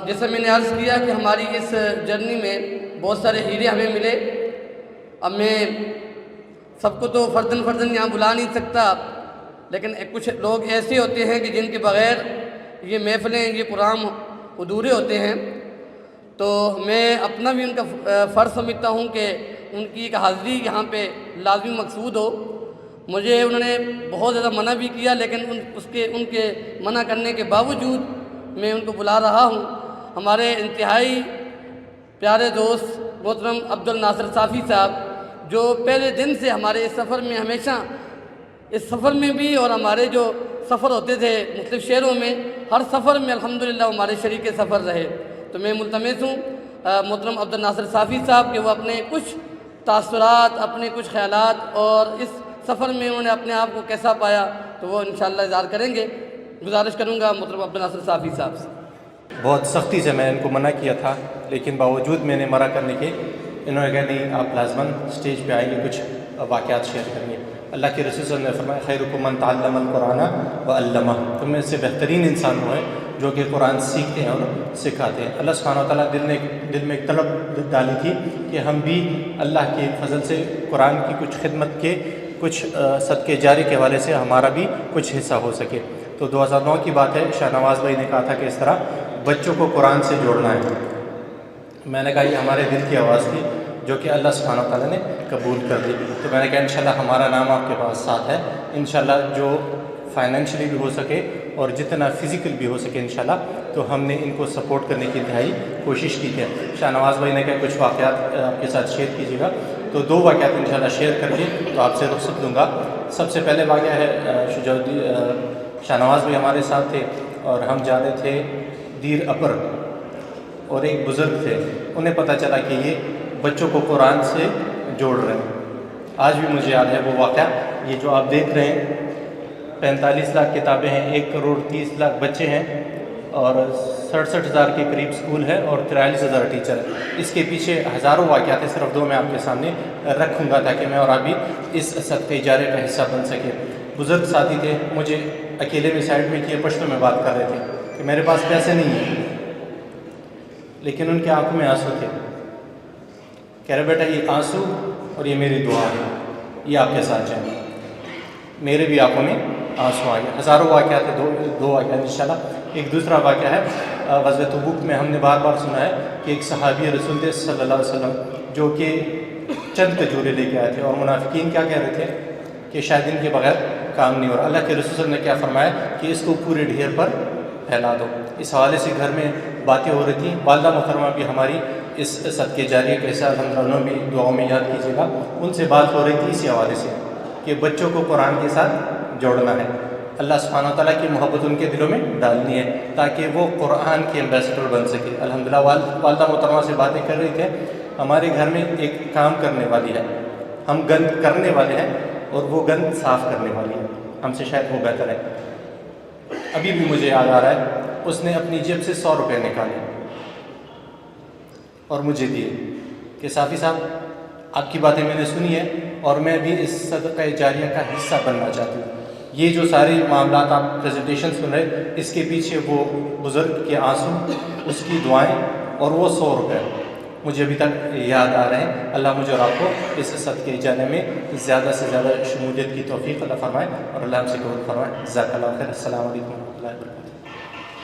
جیسے میں نے عرض کیا کہ ہماری اس جرنی میں بہت سارے ہیرے ہمیں ملے. اب میں سب کو تو فرداً یہاں بلا نہیں سکتا، لیکن کچھ لوگ ایسے ہوتے ہیں کہ جن کے بغیر یہ محفلیں، یہ پروگرام ادھورے ہوتے ہیں. تو میں اپنا بھی ان کا فرض سمجھتا ہوں کہ ان کی ایک حاضری یہاں پہ لازمی مقصود ہو. مجھے انہوں نے بہت زیادہ منع بھی کیا، لیکن ان کے منع کرنے کے باوجود میں ان کو بلا رہا ہوں. ہمارے انتہائی پیارے دوست محترم عبدالناصر صافی صاحب، جو پہلے دن سے ہمارے اس سفر میں ہمیشہ، اس سفر میں بھی اور ہمارے جو سفر ہوتے تھے مختلف شہروں میں، ہر سفر میں الحمدللہ ہمارے شریک سفر رہے. تو میں ملتمس ہوں محترم عبدالناصر صافی صاحب کہ وہ اپنے کچھ تاثرات، اپنے کچھ خیالات اور اس سفر میں انہوں نے اپنے آپ کو کیسا پایا تو وہ انشاءاللہ اظہار کریں گے. گزارش کروں گا محترم عبدالناصر صافی صاحب سے. بہت سختی سے میں ان کو منع کیا تھا، لیکن باوجود میں نے منع کرنے کے انہوں نے کہا نہیں آپ لازماً اسٹیج پہ آئیں گے، کچھ واقعات شیئر کریں گے. اللہ کے رسول صلی اللہ علیہ وسلم نے فرمایا خیرکم من تعلم القرآن وعلمہ، تم میں سے بہترین انسان وہ ہے جو کہ قرآن سیکھتے ہیں اور سکھاتے ہیں. اللہ سبحانہ وتعالیٰ دل میں ایک طلب ڈالی تھی کہ ہم بھی اللہ کے فضل سے قرآن کی کچھ خدمت کے، کچھ صدقے جاری کے حوالے سے ہمارا بھی کچھ حصہ ہو سکے. تو 2009 کی بات ہے، شاہ نواز بھائی نے کہا تھا کہ اس طرح بچوں کو قرآن سے جوڑنا ہے. میں نے کہا یہ ہمارے دل کی آواز تھی جو کہ اللہ سبحانہ وتعالیٰ نے قبول کر دی. تو میں نے کہا انشاءاللہ ہمارا نام آپ کے پاس ساتھ ہے. انشاءاللہ جو فائنینشلی بھی ہو سکے اور جتنا فزیکل بھی ہو سکے انشاءاللہ، تو ہم نے ان کو سپورٹ کرنے کی انتہائی کوشش کی ہے. شاہ نواز بھائی نے کہا کچھ واقعات آپ کے ساتھ شیئر کیجیے گا، تو 2 واقعات انشاءاللہ شیئر کر کے تو آپ سے رخصت لوں گا. سب سے پہلے واقعہ ہے شاہ نواز بھائی ہمارے ساتھ تھے اور ہم جا رہے تھے دیر اپر، اور ایک بزرگ تھے، انہیں پتہ چلا کہ یہ بچوں کو قرآن سے جوڑ رہے ہیں. آج بھی مجھے یاد ہے وہ واقعہ. یہ جو آپ دیکھ رہے ہیں 45 لاکھ کتابیں ہیں، 1 کروڑ 30 لاکھ بچے ہیں اور 67,000 کے قریب سکول ہے اور 43,000 ٹیچر ہیں. اس کے پیچھے ہزاروں واقعات ہیں، صرف 2 میں آپ کے سامنے رکھوں گا تاکہ میں اور آپ بھی اس صدقہ جاریہ کا حصہ بن سکے. بزرگ ساتھی تھے، مجھے اکیلے میں سائڈ میں کیے، پشتوں میں بات کر رہے تھے کہ میرے پاس پیسے نہیں ہیں، لیکن ان کے آنکھوں میں آنسو تھے. کہہ رہے بیٹا یہ آنسو اور یہ میری دعا ہے، یہ آپ کے ساتھ جائیں. میرے بھی آنکھوں میں آنسو آ گئے. ہزاروں واقعات ہیں، 2 واقعات انشاءاللہ. ایک دوسرا واقعہ ہے غزوہ تبوک میں. ہم نے بار بار سنا ہے کہ ایک صحابی رسول اللہ صلی اللہ علیہ وسلم جو کہ چند کھجورے لے کے آئے تھے، اور منافقین کیا کہہ رہے تھے کہ شاید ان کے بغیر کام نہیں ہو رہا. اللہ کے رسول صلی اللہ علیہ وسلم نے کیا فرمایا کہ اس کو پورے ڈھیر پر پھیلا دو. اس حوالے سے گھر میں باتیں ہو رہی تھیں. والدہ محترمہ بھی ہماری اس صدقے جاریہ کے حصہ الحمدللہ بھی دعاؤں میں یاد کیجیے گا. ان سے بات ہو رہی تھی اسی حوالے سے کہ بچوں کو قرآن کے ساتھ جوڑنا ہے. اللہ سبحانہ وتعالیٰ کی محبت ان کے دلوں میں ڈالنی ہے تاکہ وہ قرآن کے ایمبیسڈر بن سکے. الحمدللہ والدہ محترمہ سے باتیں کر رہی تھے. ہمارے گھر میں ایک کام کرنے والی ہے، ہم گند کرنے والے ہیں اور وہ گند صاف کرنے والی ہے. ہم سے شاید وہ بہتر ہے. ابھی بھی مجھے یاد آ رہا ہے، اس نے اپنی جیب سے 100 روپے نکالے اور مجھے دیے کہ صافی صاحب آپ کی باتیں میں نے سنی ہے اور میں بھی اس صدقہ جاریہ کا حصہ بننا چاہتی ہوں. یہ جو سارے معاملات آپ پریزنٹیشن سن رہے، اس کے پیچھے وہ بزرگ کے آنسو، اس کی دعائیں اور وہ 100 روپے مجھے ابھی تک یاد آ رہے ہیں. اللہ مجھے اور آپ کو اس صدقہ جاریہ میں زیادہ سے زیادہ شمولیت کی توفیق عطا فرمائے اور اللہ ہم سے قبول فرمائے. جزاک اللہ خیر. السلام علیکم و رحمۃ اللہ وبرکاتہ.